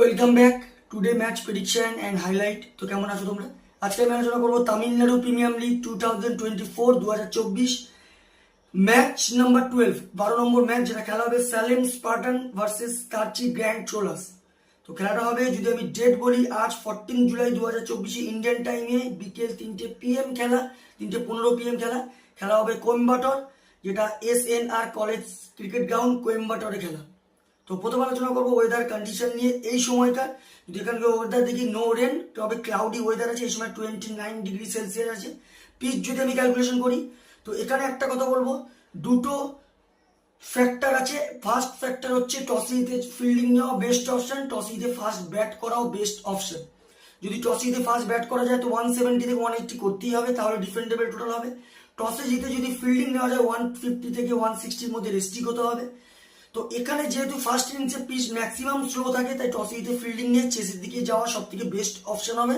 Welcome back today match prediction and highlight. তো কেমন আছো তোমরা? আজকে আমি আলোচনা করবো Tamil Nadu premium league 2024 match number 12 নম্বর ম্যাচ, যেটা খেলা হবে Salem Spartan versus তার্চি grand Cholas. তো খেলাটা হবে, যদি আমি ডেট বলি, আজ 14 জুলাই 2024 ইন্ডিয়ান টাইমে বিকেল 3টে PM খেলা, 3:15 PM খেলা হবে কোয়েম্বাটোর, যেটা SNR কলেজ ক্রিকেট গ্রাউন্ড কোয়েম্বাটোরে খেলা। তো প্রথম আলোচনা করবো ওয়েদার কন্ডিশন নিয়ে। এই সময়কার যদি এখানকার ওয়েদার দেখি, নো রেন, তবে ক্লাউডি ওয়েদার আছে। এই সময় 29°C আছে। পিচ যদি আমি ক্যালকুলেশন করি, তো এখানে একটা কথা বলবো, দুটো ফ্যাক্টর আছে। ফার্স্ট ফ্যাক্টর হচ্ছে টসে জিতে ফিল্ডিং নেওয়া বেস্ট অপশন, টসে জিতে ফার্স্ট ব্যাট করাও বেস্ট অপশন। যদি টসে জিতে ফার্স্ট ব্যাট করা যায় তো 170 থেকে 180 করতেই হবে, তাহলে ডিফেন্ডেবল টোটাল হবে। টসে জিতে যদি ফিল্ডিং নেওয়া যায় 150 থেকে 160-র মধ্যে রেস্ট্রিক হতে হবে। তো এখানে যেহেতু ফার্স্ট ইনিংসে পিচ ম্যাক্সিমাম স্লো থাকে, তাই টসে জিতে ফিল্ডিং নিয়ে চেসের দিকে যাওয়া সব থেকে বেস্ট অপশন হবে।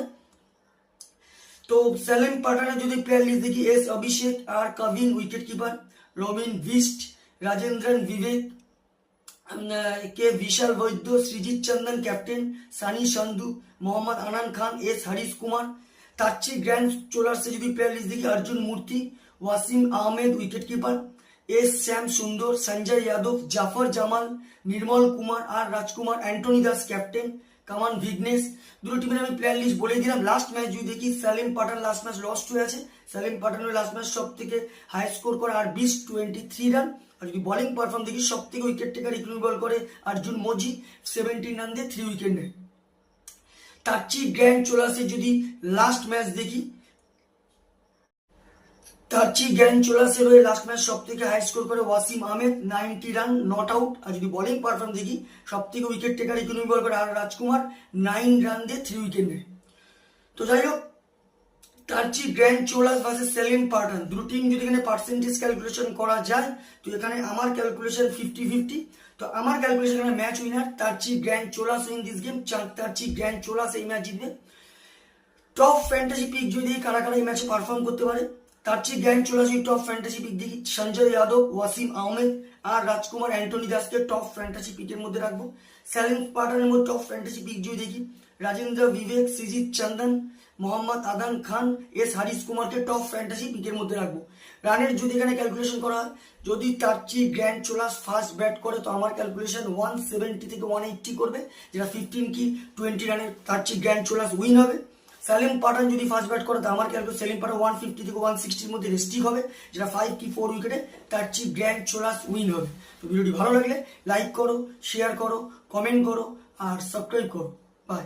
তো সালেম পাঠানের যদি প্লেয়ার লিস্ট দেখি, S অভিষেক, আর Kavin wicket keeper, Robin Bist, Rajendran Vivek, K Vishal Vaidya, Srijith Chandan captain, Sunny Sandhu, Mohammad Anan Khan, S Harish Kumar. Trichy grand চোলার্সে যদি প্লেয়ার লিস্ট দেখি, Arjun Murthy, Wasim Ahmed wicket keeper, S Shyam Sundar, Sanjay Yadav, Jafar Jamal, Nirmal Kumar, আর রাজকুমার, অ্যান্টনি দাস ক্যাপ্টেন, কামান ভিগনেস। দুটো টিমের আমি প্লেয়ার লিস্ট বলে দিলাম। লাস্ট ম্যাচ যদি দেখি, সালেম পাঠান লাস্ট ম্যাচ লস্ট হয়ে আছে। সালেম পাঠানের লাস্ট ম্যাচ সব থেকে হাই স্কোর করে আর 23 রান। আর যদি বোলিং পারফর্ম দেখি, সব থেকে উইকেট টেকার ইকুইলি বল করে অর্জুন মোজি, 17 রান দিয়ে 3 উইকেট নেয়। তার্চি গ্র্যান্ড চোলাসের যদি লাস্ট ম্যাচ দেখি, তার্চি গ্র্যান্ড চোলাসের হয়ে লাস্ট ম্যাচ সব থেকে হাই স্কোর করে Wasim Ahmed, 90 run not out. আর যদি বোলিং পারফর্ম দেখি, সব থেকে উইকেট টেকার ইকোনমি বল করে আর রাজকুমার, 9 রান দিয়ে 3 উইকেট নেয়। তো যাই হোক, তার্চি গ্র্যান্ড চোলাস ভার্সেস সালেম পাঠান, দুটো টিম যদি এখানে পার্সেন্টেজ ক্যালকুলেশন করা যায়, তো এখানে আমার ক্যালকুলেশন 50-50। তো আমার ক্যালকুলেশন এখানে match winner Trichy grand Cholas win this game. Trichy grand Cholas এই ম্যাচ জিতবে। টপ ফ্যান্টাসি পিক যদি কারা কারা এই ম্যাচে পারফর্ম করতে পারে, তার্চি grand Cholas top fantasy pick দেখি, সঞ্জয় যাদব, ওয়াসিম আহমেদ, আর রাজকুমার, অ্যান্টনি দাসকে টপ ফ্যান্টাসি পিকের মধ্যে রাখবো। সালেম পাঠানের মধ্যে টপ ফ্যান্টাসি পিক যদি দেখি, রাজেন্দ্র বিবেক, সৃজিত চন্দন, মোহাম্মদ আদান খান, S হরিশ কুমারকে টপ ফ্যান্টাসি পিকের মধ্যে রাখবো। রানের যদি এখানে ক্যালকুলেশন করা হয়, যদি তার্চি গ্র্যান্ড চোলাস ফার্স্ট ব্যাট করে, তো আমার ক্যালকুলেশন 170 থেকে 180 করবে, যেটা 15 কি 20 রানের তার্চি গ্র্যান্ড চোলাস উইন হবে। সালেম পাঠান যদি ফার্স্ট ব্যাট করে, তো আমার ক্যালকুলেশন সালেম পাঠান 150 থেকে 160-র মধ্যে রেস্ট্রিক হবে, যেটা 5 কি 4 উইকেটে তার্চি গ্র্যান্ড চোলাস উইন হবে। তো ভিডিওটি ভালো লাগলে লাইক করো, শেয়ার করো, কমেন্ট করো, আর সাবস্ক্রাইব করো। বাই।